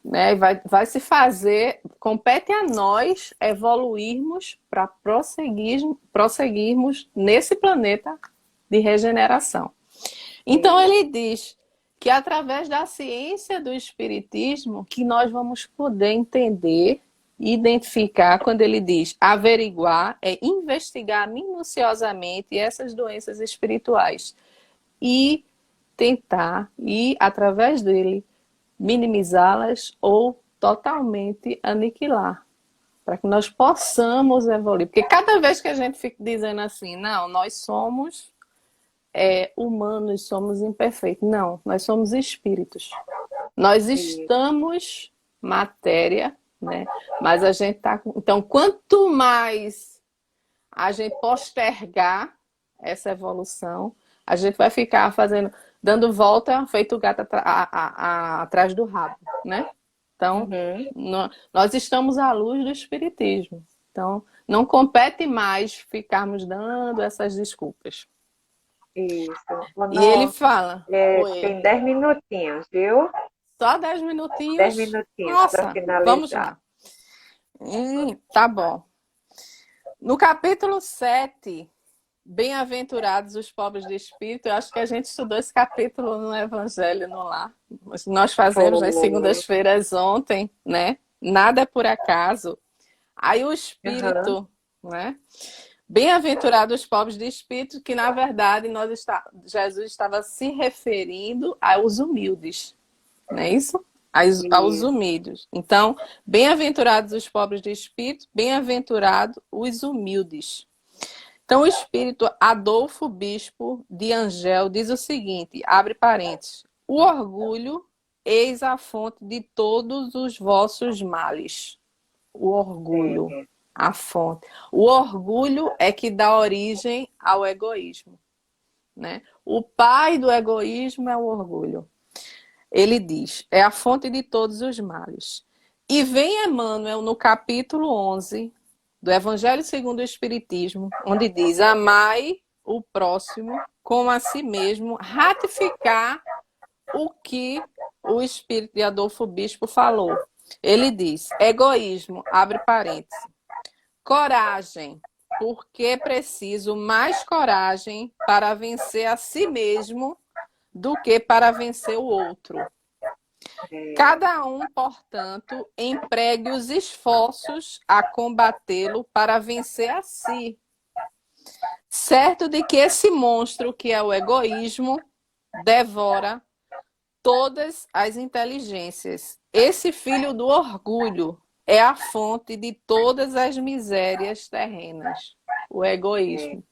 né? Vai se fazer, compete a nós evoluirmos para prosseguirmos nesse planeta de regeneração. Então ele diz que através da ciência do Espiritismo que nós vamos poder entender e identificar, quando ele diz averiguar, é investigar minuciosamente essas doenças espirituais e tentar, e através dele, minimizá-las ou totalmente aniquilar, para que nós possamos evoluir. Porque cada vez que a gente fica dizendo assim, não, nós somos humanos, somos imperfeitos. Não, nós somos espíritos. Nós estamos matéria, né? Mas a gente tá. Então, quanto mais a gente postergar essa evolução, a gente vai ficar dando volta, feito o gato atrás do rabo, né? Então, nós estamos à luz do Espiritismo. Então, não compete mais ficarmos dando essas desculpas. Isso. E ele fala... tem 10 minutinhos, viu? Só 10 minutinhos? 10 minutinhos. Nossa, finalizar. Vamos lá. Tá bom. No capítulo 7, Bem-aventurados os pobres de espírito, eu acho que a gente estudou esse capítulo no Evangelho no Lar. Nós fazemos nas segundas-feiras ontem, né? Nada é por acaso. Aí o espírito, né? Bem-aventurados os pobres de espírito, que na verdade Jesus estava se referindo aos humildes, não é isso? Aos humildes. Então, bem-aventurados os pobres de espírito, bem-aventurados os humildes. Então, o espírito Adolfo Bispo de Angel diz o seguinte, abre parênteses, o orgulho eis a fonte de todos os vossos males. O orgulho, a fonte. O orgulho é que dá origem ao egoísmo, né? O pai do egoísmo é o orgulho. Ele diz, é a fonte de todos os males. E vem Emmanuel no capítulo 11, do Evangelho segundo o Espiritismo, onde diz: amai o próximo como a si mesmo, ratificar o que o espírito de Adolfo Bispo falou. Ele diz: egoísmo, abre parênteses, coragem, porque é preciso mais coragem para vencer a si mesmo do que para vencer o outro. Cada um, portanto, empregue os esforços a combatê-lo para vencer a si. Certo de que esse monstro, que é o egoísmo, devora todas as inteligências. Esse filho do orgulho é a fonte de todas as misérias terrenas. O egoísmo.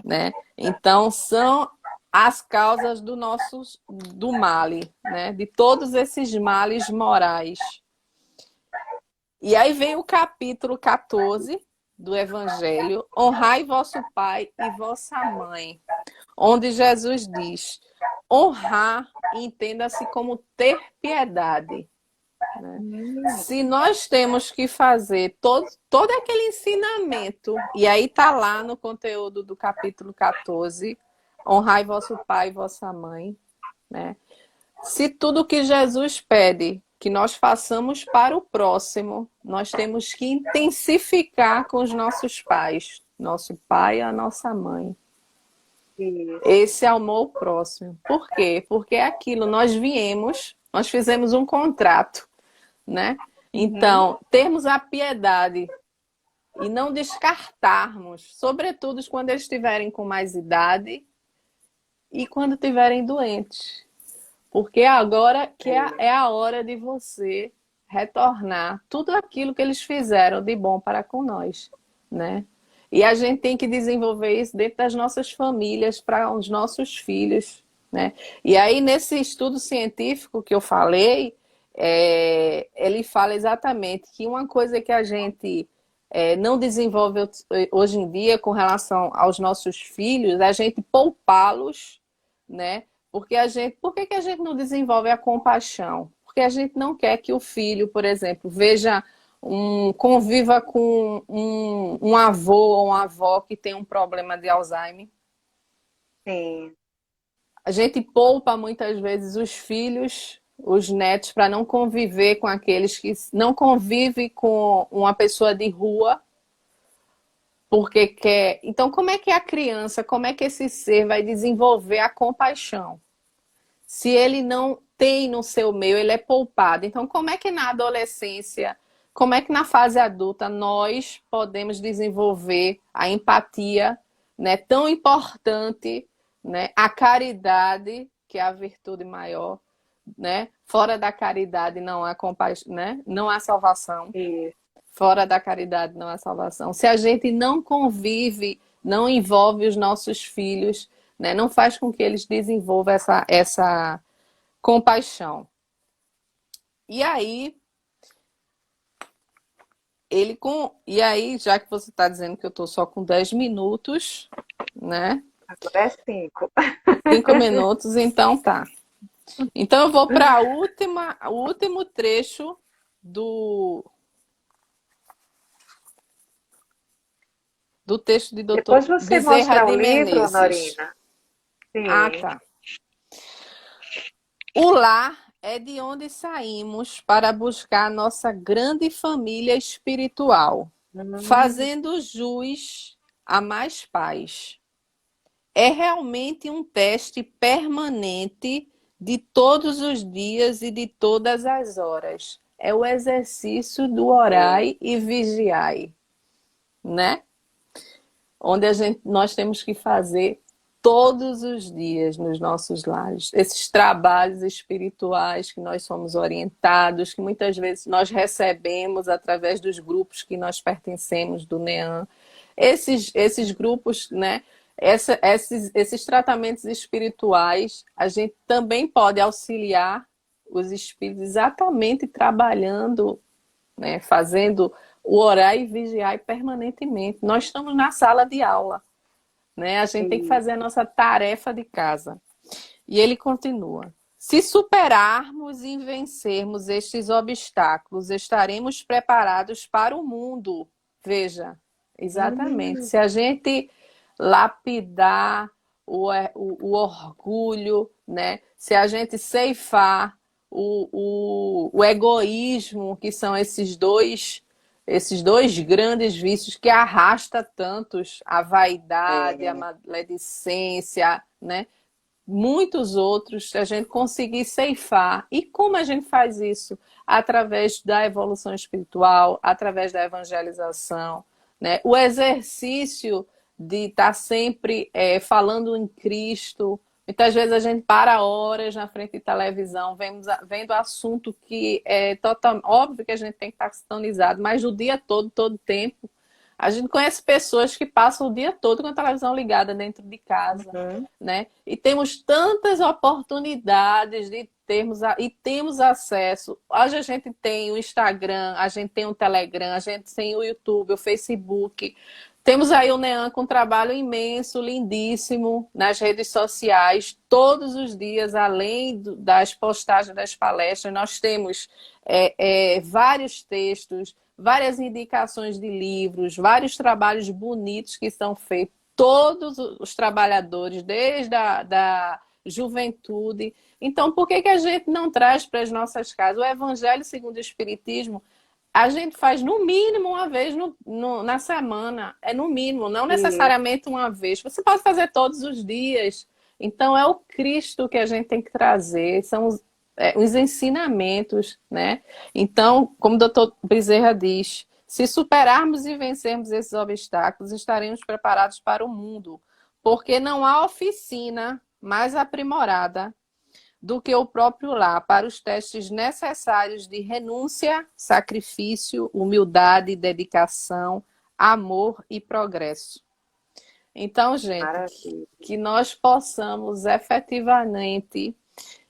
Né? Então, são as causas do male, né? De todos esses males morais. E aí vem o capítulo 14 do Evangelho: honrai vosso pai e vossa mãe, onde Jesus diz: honrar, entenda-se como ter piedade. Né? Se nós temos que fazer todo aquele ensinamento, e aí está lá no conteúdo do capítulo 14, honrai vosso pai e vossa mãe, né? Se tudo que Jesus pede que nós façamos para o próximo, nós temos que intensificar com os nossos pais, nosso pai e a nossa mãe. Esse amor ao próximo. Por quê? Porque é aquilo, nós fizemos um contrato, né? Então, termos a piedade e não descartarmos, sobretudo quando eles estiverem com mais idade e quando estiverem doentes. Porque agora que é a hora de você retornar tudo aquilo que eles fizeram de bom para com nós, né? E a gente tem que desenvolver isso dentro das nossas famílias, para os nossos filhos, né? E aí, nesse estudo científico que eu falei, ele fala exatamente que uma coisa que a gente não desenvolve hoje em dia com relação aos nossos filhos é a gente poupá-los, né? Por que que a gente não desenvolve a compaixão? Porque a gente não quer que o filho, por exemplo, conviva com um avô ou uma avó que tem um problema de Alzheimer. Sim. A gente poupa muitas vezes os filhos, os netos, para não conviver com aqueles que não convivem com uma pessoa de rua, porque quer. Então, como é que a criança, como é que esse ser vai desenvolver a compaixão? Se ele não tem no seu meio, ele é poupado. Então, como é que na adolescência, como é que na fase adulta nós podemos desenvolver a empatia, né, tão importante, né, a caridade, que é a virtude maior, né? Fora da caridade não há compaixão, né? Não há salvação. Fora da caridade não há salvação. Se a gente não convive, não envolve os nossos filhos, né, não faz com que eles desenvolvam essa compaixão. E aí, já que você está dizendo que eu estou só com 10 minutos, né? Agora é 5. 5 minutos, então tá. Então eu vou para o último trecho do texto de Dr. Depois você Bezerra mostra de o livro, Menezes. Norina. Sim. Ah, tá. O lar é de onde saímos para buscar nossa grande família espiritual, fazendo jus a mais paz. É realmente um teste permanente de todos os dias e de todas as horas. É o exercício do orai e vigiai, né? Onde nós temos que fazer todos os dias nos nossos lares. Esses trabalhos espirituais que nós somos orientados, que muitas vezes nós recebemos através dos grupos que nós pertencemos do NEAM. Esses grupos, né? Esses tratamentos espirituais, a gente também pode auxiliar os espíritos exatamente trabalhando, né? Fazendo o orar e vigiar permanentemente. Nós estamos na sala de aula, né? A gente tem que fazer a nossa tarefa de casa. E ele continua: Se superarmos e vencermos estes obstáculos, estaremos preparados para o mundo. Veja, exatamente. Hum, Se a gente lapidar o orgulho, né? Se a gente ceifar o egoísmo, que são esses dois grandes vícios que arrasta tantos, a vaidade, a é, maledicência, né? Muitos outros, a gente conseguir ceifar. E como a gente faz isso? Através da evolução espiritual, através da evangelização, né? O exercício de estar sempre falando em Cristo. Muitas vezes a gente para horas na frente de televisão, vendo assunto que é total, óbvio que a gente tem que estar sintonizado, mas o dia todo, todo tempo, a gente conhece pessoas que passam o dia todo com a televisão ligada dentro de casa, uhum, né? E temos tantas oportunidades de temos acesso. Hoje a gente tem o Instagram, a gente tem o Telegram, a gente tem o YouTube, o Facebook. Temos aí o NEAN com um trabalho imenso, lindíssimo, nas redes sociais, todos os dias, além das postagens das palestras, nós temos vários textos, várias indicações de livros, vários trabalhos bonitos que são feitos, todos os trabalhadores, desde da juventude. Então, por que a gente não traz para as nossas casas o Evangelho segundo o Espiritismo? A gente faz no mínimo uma vez na semana. É no mínimo, não e, necessariamente uma vez. Você pode fazer todos os dias. Então, é o Cristo que a gente tem que trazer. São os ensinamentos, né? Então, como o doutor Bezerra diz, se superarmos e vencermos esses obstáculos, estaremos preparados para o mundo. Porque não há oficina mais aprimorada do que o próprio lar para os testes necessários de renúncia, sacrifício, humildade, dedicação, amor e progresso. Então, gente, maravilha. que nós possamos efetivamente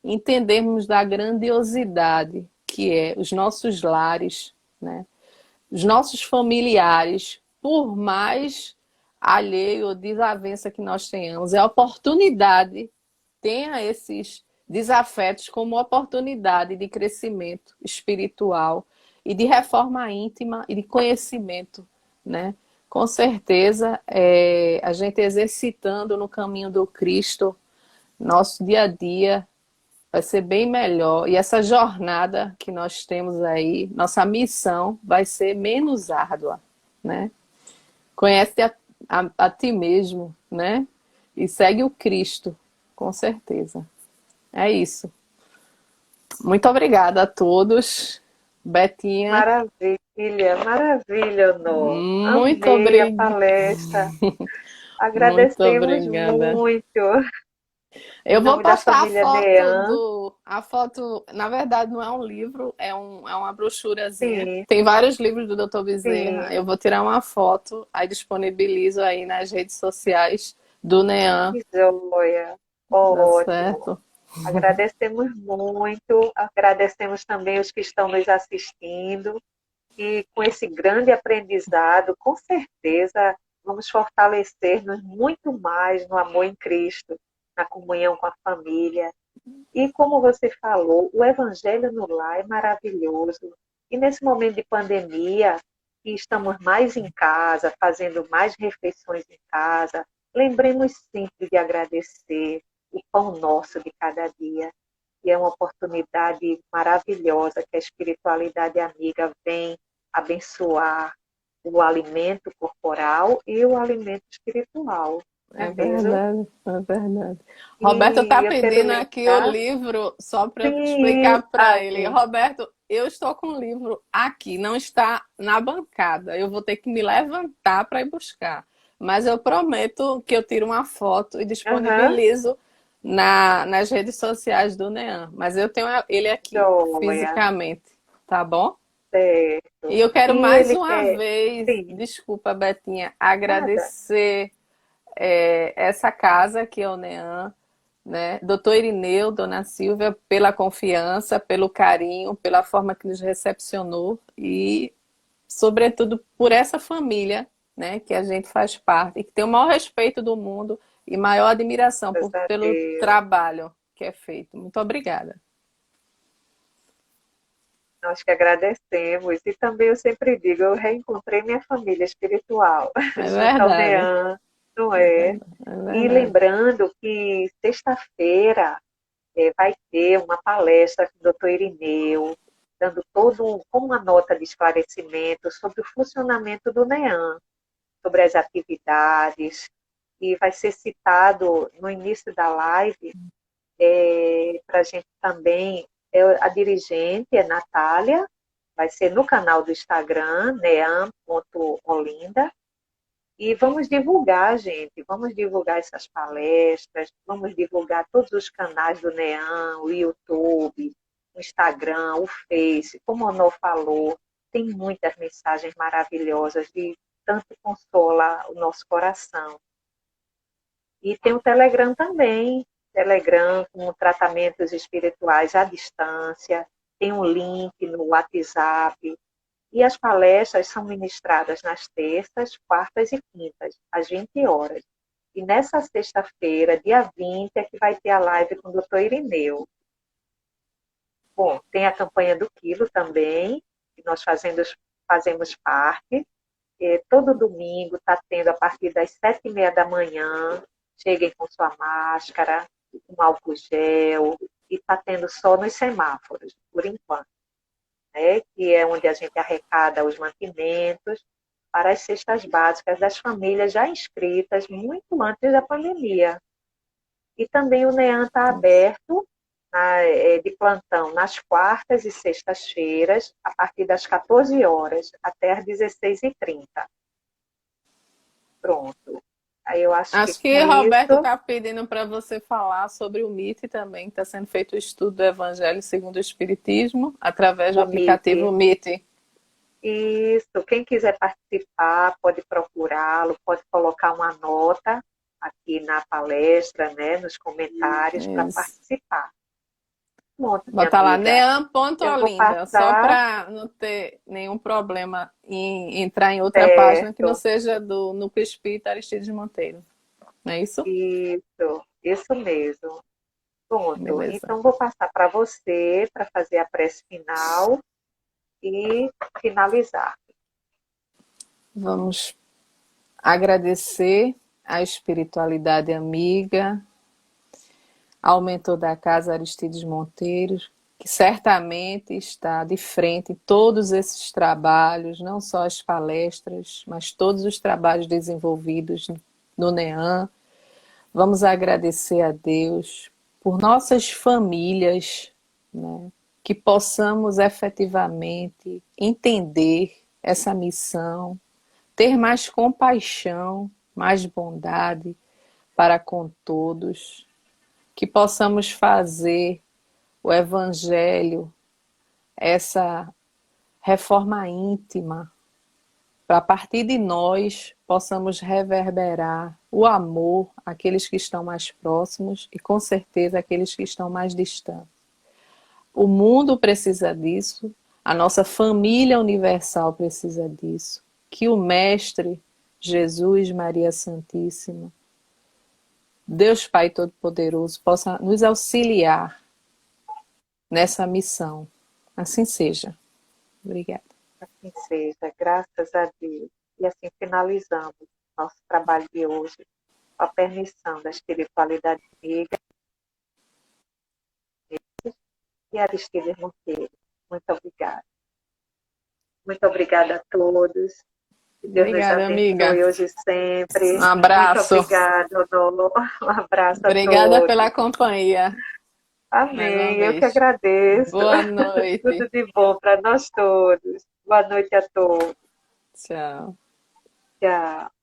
entendermos da grandiosidade que é os nossos lares, né? Os nossos familiares, por mais alheio ou desavença que nós tenhamos, é a oportunidade, tenha esses desafetos como oportunidade de crescimento espiritual e de reforma íntima e de conhecimento, né? Com certeza, a gente exercitando no caminho do Cristo, nosso dia a dia vai ser bem melhor. E essa jornada que nós temos aí, nossa missão vai ser menos árdua, né? Conhece a ti mesmo, né? E segue o Cristo, com certeza. É isso. Muito obrigada a todos. Betinha, Maravilha, maravilha, Nó. muito Amei a obrigada. palestra. Muito Agradecemos obrigada. muito. Em Eu vou nome da postar família Nean. a foto, na verdade não é um livro, é uma brochurazinha. Sim, Tem vários livros do Dr. Bezerra. sim, Eu vou tirar uma foto, aí disponibilizo aí nas redes sociais do NEAN, que joia. tá Ótimo. certo? Agradecemos muito, agradecemos também os que estão nos assistindo e com esse grande aprendizado, com certeza vamos fortalecer-nos muito mais no amor em Cristo, na comunhão com a família. E como você falou, o Evangelho no lar é maravilhoso. E nesse momento de pandemia, que estamos mais em casa, fazendo mais refeições em casa, lembremos sempre de agradecer o pão nosso de cada dia. E é uma oportunidade maravilhosa que a espiritualidade amiga vem abençoar o alimento corporal e o alimento espiritual. Não É é mesmo? verdade, é verdade. Roberto está E eu quero pedindo aqui o lembrar, livro, só para eu sim, explicar para ele. amém. Roberto, eu estou com o livro aqui, não está na bancada. Eu vou ter que me levantar para ir buscar. Mas eu prometo que eu tiro uma foto e Aham, disponibilizo nas redes sociais do NEAN. Mas eu tenho ele aqui, joia, fisicamente, tá bom? E certo. eu quero E mais ele uma quer, vez, sim, desculpa, Betinha, nada, agradecer essa casa que é o NEAN, né? Doutor Irineu, Dona Silvia, pela confiança, pelo carinho, pela forma que nos recepcionou e, sobretudo, por essa família, né, que a gente faz parte e que tem o maior respeito do mundo e maior admiração graças a pelo Deus. trabalho. que é feito. Muito obrigada. Nós que agradecemos. E também eu sempre digo, eu reencontrei minha família espiritual, É junto ao verdade. NEAM, não É é? verdade. É E verdade. lembrando que sexta-feira vai ter uma palestra com o doutor Irineu, dando com uma nota de esclarecimento sobre o funcionamento do NEAM, sobre as atividades, e vai ser citado no início da live, para a gente também, a dirigente é Natália, vai ser no canal do Instagram, neam.olinda, e vamos divulgar, gente, vamos divulgar essas palestras, vamos divulgar todos os canais do NEAM, o YouTube, o Instagram, o Face, como o Honor falou, tem muitas mensagens maravilhosas de tanto consola o nosso coração. E tem o Telegram também, Telegram com tratamentos espirituais à distância, tem um link no WhatsApp, e as palestras são ministradas nas terças, quartas e quintas, às 20 horas. E nessa sexta-feira, dia 20, é que vai ter a live com o doutor Irineu. Bom, tem a campanha do quilo também, que nós fazemos parte. Todo domingo está tendo a partir das 7h30 da manhã. Cheguem com sua máscara, com álcool gel, e está tendo só nos semáforos, por enquanto. Né, que é onde a gente arrecada os mantimentos para as cestas básicas das famílias já inscritas muito antes da pandemia. E também o NEAM está aberto de plantão nas quartas e sextas-feiras, a partir das 14 horas até as 16h30. Pronto. Aí eu acho que Acho que com Roberto isso, está pedindo para você falar sobre o MIT também, que está sendo feito o estudo do Evangelho segundo o Espiritismo, através do o aplicativo MIT. MIT. Isso, quem quiser participar, pode procurá-lo, pode colocar uma nota aqui na palestra, né, nos comentários para Isso. participar. Pronto, minha Botar lá, amiga. Eu vou neam.olinda, só passar, para não ter nenhum problema em entrar em outra página que não certo, seja do Núcleo Espírita Aristides Monteiro. Não é isso? isso mesmo. Pronto, Beleza. então vou passar para você para fazer a prece final e finalizar. Vamos agradecer à espiritualidade amiga, ao mentor da casa Aristides Monteiro, que certamente está de frente em todos esses trabalhos, não só as palestras, mas todos os trabalhos desenvolvidos no NEAM. Vamos agradecer a Deus por nossas famílias, né? Que possamos efetivamente entender essa missão, ter mais compaixão, mais bondade para com todos, que possamos fazer o Evangelho, essa reforma íntima, para a partir de nós possamos reverberar o amor àqueles que estão mais próximos e com certeza àqueles que estão mais distantes. O mundo precisa disso, a nossa família universal precisa disso, que o Mestre Jesus, Maria Santíssima, Deus Pai Todo-Poderoso possa nos auxiliar nessa missão. Assim seja. Obrigada. Assim seja, graças a Deus. E assim finalizamos nosso trabalho de hoje, com a permissão da espiritualidade amiga e Aristides Monteiro. Muito obrigada. Muito obrigada a todos. Que Deus nos Obrigada, amiga. abençoe hoje e Um sempre. Muito abraço. obrigada, Dona. Um abraço a Obrigada todos. pela companhia, mais uma Amém. Eu que vez. agradeço. Boa noite. Tudo de bom para nós todos. Boa noite a todos. Tchau. Tchau.